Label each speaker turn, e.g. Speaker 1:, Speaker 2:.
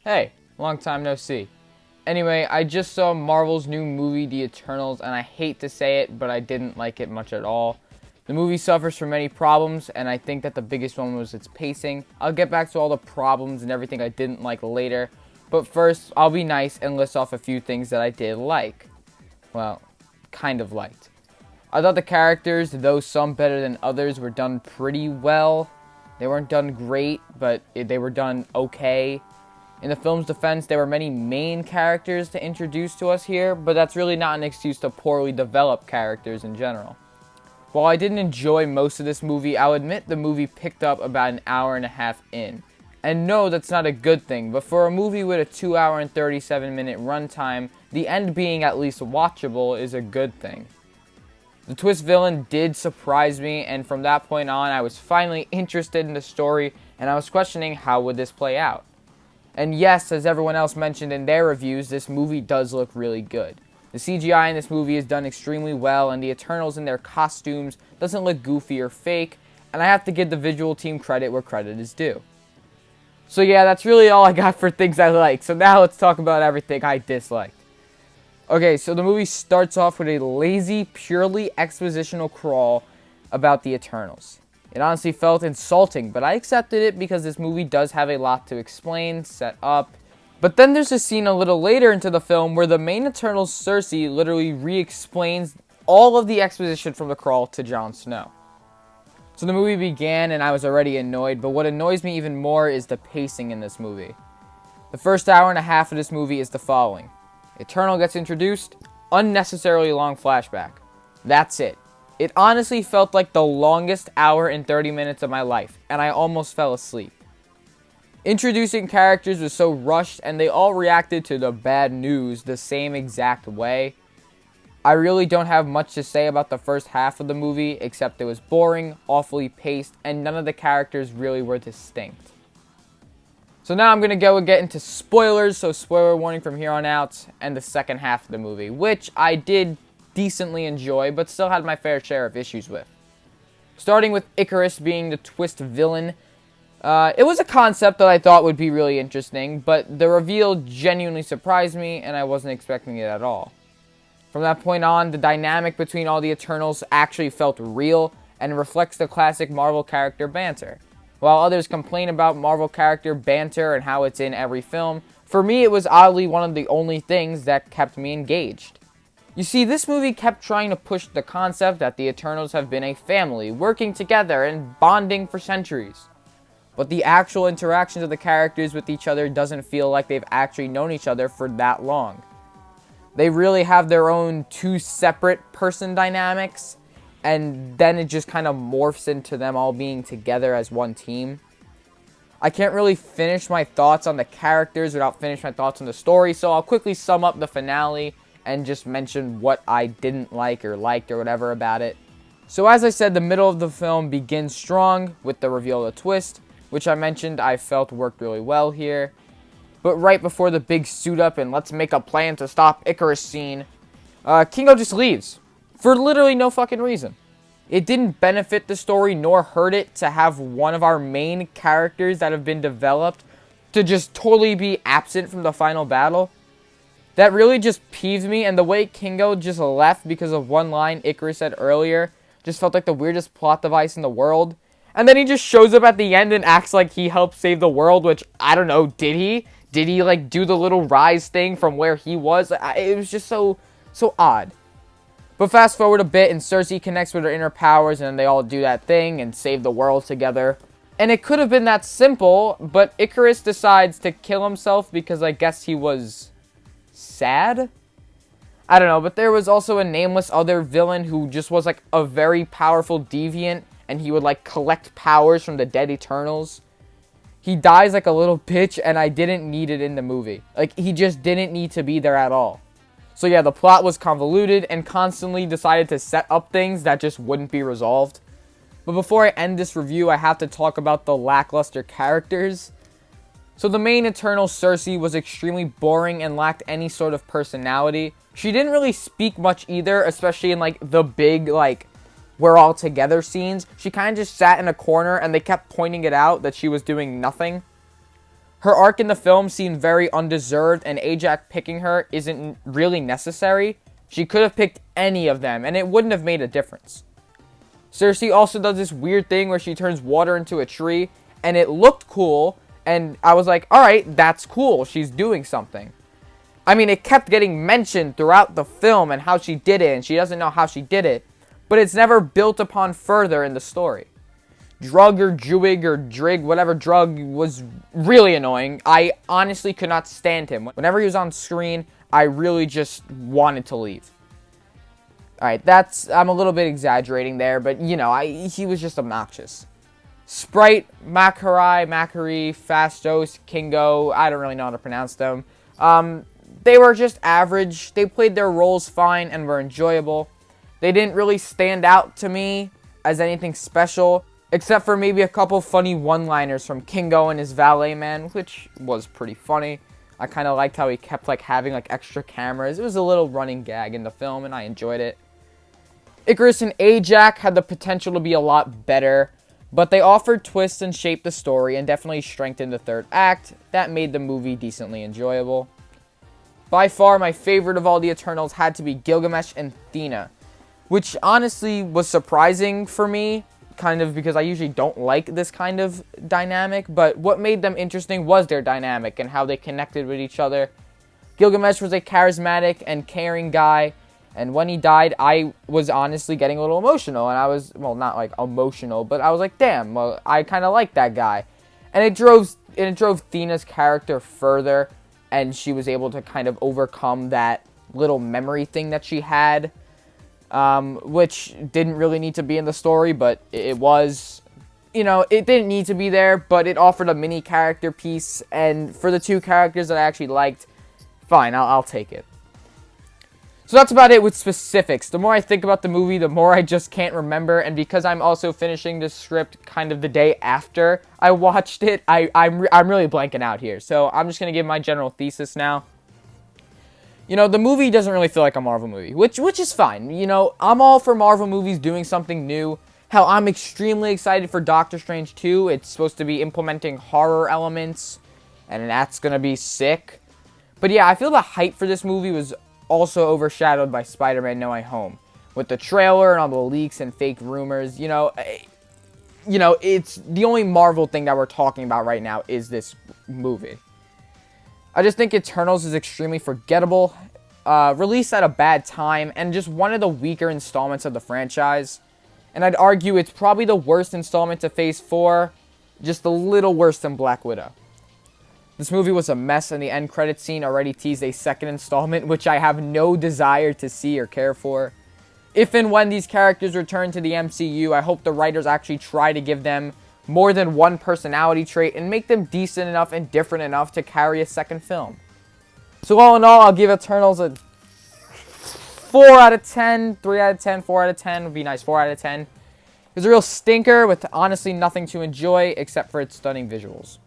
Speaker 1: Hey, long time no see. Anyway, I just saw Marvel's new movie, The Eternals, and I hate to say it, but I didn't like it much at all. The movie suffers from many problems, and I think that the biggest one was its pacing. I'll get back to all the problems and everything I didn't like later, but first, I'll be nice and list off a few things that I did like. Well, kind of liked. I thought the characters, though some better than others, were done pretty well. They weren't done great, but they were done okay. In the film's defense, there were many main characters to introduce to us here, but that's really not an excuse to poorly develop characters in general. While I didn't enjoy most of this movie, I'll admit the movie picked up about an hour and a half in. And no, that's not a good thing, but for a movie with a 2 hour and 37 minute runtime, the end being at least watchable is a good thing. The twist villain did surprise me, and from that point on, I was finally interested in the story, and I was questioning how would this play out. And yes, as everyone else mentioned in their reviews, this movie does look really good. The CGI in this movie is done extremely well, and the Eternals in their costumes doesn't look goofy or fake, and I have to give the visual team credit where credit is due. So yeah, that's really all I got for things I like. So now let's talk about everything I disliked. Okay, so the movie starts off with a lazy, purely expositional crawl about the Eternals. It honestly felt insulting, but I accepted it because this movie does have a lot to explain, set up. But then there's a scene a little later into the film where the main Eternals, Cersei, literally re-explains all of the exposition from the crawl to Jon Snow. So the movie began and I was already annoyed, but what annoys me even more is the pacing in this movie. The first hour and a half of this movie is the following. Eternal gets introduced, unnecessarily long flashback. That's it. It honestly felt like the longest hour and 30 minutes of my life, and I almost fell asleep. Introducing characters was so rushed, and they all reacted to the bad news the same exact way. I really don't have much to say about the first half of the movie, except it was boring, awfully paced, and none of the characters really were distinct. So now I'm going to go and get into spoilers, so spoiler warning from here on out, and the second half of the movie, which I did decently enjoy, but still had my fair share of issues with. Starting with Ikaris being the twist villain, it was a concept that I thought would be really interesting, but the reveal genuinely surprised me, and I wasn't expecting it at all. From that point on, the dynamic between all the Eternals actually felt real, and reflects the classic Marvel character banter. While others complain about Marvel character banter and how it's in every film, for me it was oddly one of the only things that kept me engaged. You see, this movie kept trying to push the concept that the Eternals have been a family, working together and bonding for centuries. But the actual interactions of the characters with each other doesn't feel like they've actually known each other for that long. They really have their own two separate person dynamics, and then it just kind of morphs into them all being together as one team. I can't really finish my thoughts on the characters without finishing my thoughts on the story, so I'll quickly sum up the finale and just mention what I didn't like or liked or whatever about it. So as I said, the middle of the film begins strong with the reveal of the twist, which I mentioned I felt worked really well here. But right before the big suit up and let's make a plan to stop Ikaris scene, Kingo just leaves. For literally no fucking reason. It didn't benefit the story nor hurt it to have one of our main characters that have been developed to just totally be absent from the final battle. That really just peeved me, and the way Kingo just left because of one line Ikaris said earlier just felt like the weirdest plot device in the world. And then he just shows up at the end and acts like he helped save the world, which, I don't know, did he? Did he, like, do the little rise thing from where he was? It was just so odd. But fast forward a bit, and Cersei connects with her inner powers, and they all do that thing and save the world together. And it could have been that simple, but Ikaris decides to kill himself because I guess he was sad? I don't know, but there was also a nameless other villain who just was like a very powerful deviant, and he would like collect powers from the dead Eternals. He dies like a little bitch, and I didn't need it in the movie. Like, he just didn't need to be there at all. So yeah, the plot was convoluted and constantly decided to set up things that just wouldn't be resolved. But before I end this review, I have to talk about the lackluster characters. So the main Eternal, Cersei, was extremely boring and lacked any sort of personality. She didn't really speak much either, especially in like the big like we're all together scenes. She kind of just sat in a corner and they kept pointing it out that she was doing nothing. Her arc in the film seemed very undeserved, and Ajax picking her isn't really necessary. She could have picked any of them, and it wouldn't have made a difference. Cersei also does this weird thing where she turns water into a tree, and it looked cool, and I was like, alright, that's cool, she's doing something. I mean, it kept getting mentioned throughout the film and how she did it, and she doesn't know how she did it, but it's never built upon further in the story. Drug or Druig or Drig, whatever drug, was really annoying. I honestly could not stand him. Whenever he was on screen, I really just wanted to leave. Alright, I'm a little bit exaggerating there, but you know, he was just obnoxious. Sprite, Macquarie, Fastos, Kingo, I don't really know how to pronounce them. They were just average. They played their roles fine and were enjoyable. They didn't really stand out to me as anything special, except for maybe a couple funny one-liners from Kingo and his valet man, which was pretty funny. I kind of liked how he kept having extra cameras. It was a little running gag in the film, and I enjoyed it. Ikaris and Ajax had the potential to be a lot better, but they offered twists and shaped the story and definitely strengthened the third act. That made the movie decently enjoyable. By far, my favorite of all the Eternals had to be Gilgamesh and Thena, which honestly was surprising for me, kind of because I usually don't like this kind of dynamic, but what made them interesting was their dynamic and how they connected with each other. Gilgamesh was a charismatic and caring guy, and when he died, I was honestly getting a little emotional, and I was, well, not emotional, but I was like, damn, well, I kind of like that guy. And it drove Thena's character further, and she was able to kind of overcome that little memory thing that she had, which didn't really need to be in the story, but it was, you know, it didn't need to be there, but it offered a mini character piece, and for the two characters that I actually liked, fine, I'll take it. So that's about it with specifics. The more I think about the movie, the more I just can't remember, and because I'm also finishing the script kind of the day after I watched it, I'm really blanking out here. So I'm just going to give my general thesis now. You know, the movie doesn't really feel like a Marvel movie, which is fine. You know, I'm all for Marvel movies doing something new. Hell, I'm extremely excited for Doctor Strange 2. It's supposed to be implementing horror elements, and that's going to be sick. But yeah, I feel the hype for this movie was also overshadowed by Spider-Man No Way Home. With the trailer and all the leaks and fake rumors, you know, it's the only Marvel thing that we're talking about right now is this movie. I just think Eternals is extremely forgettable, released at a bad time, and just one of the weaker installments of the franchise. And I'd argue it's probably the worst installment to Phase 4, just a little worse than Black Widow. This movie was a mess, and the end credits scene already teased a second installment, which I have no desire to see or care for. If and when these characters return to the MCU, I hope the writers actually try to give them more than one personality trait and make them decent enough and different enough to carry a second film. So all in all, I'll give Eternals a 4 out of 10, 3 out of 10, 4 out of 10 would be nice, 4 out of 10. It was a real stinker with honestly nothing to enjoy except for its stunning visuals.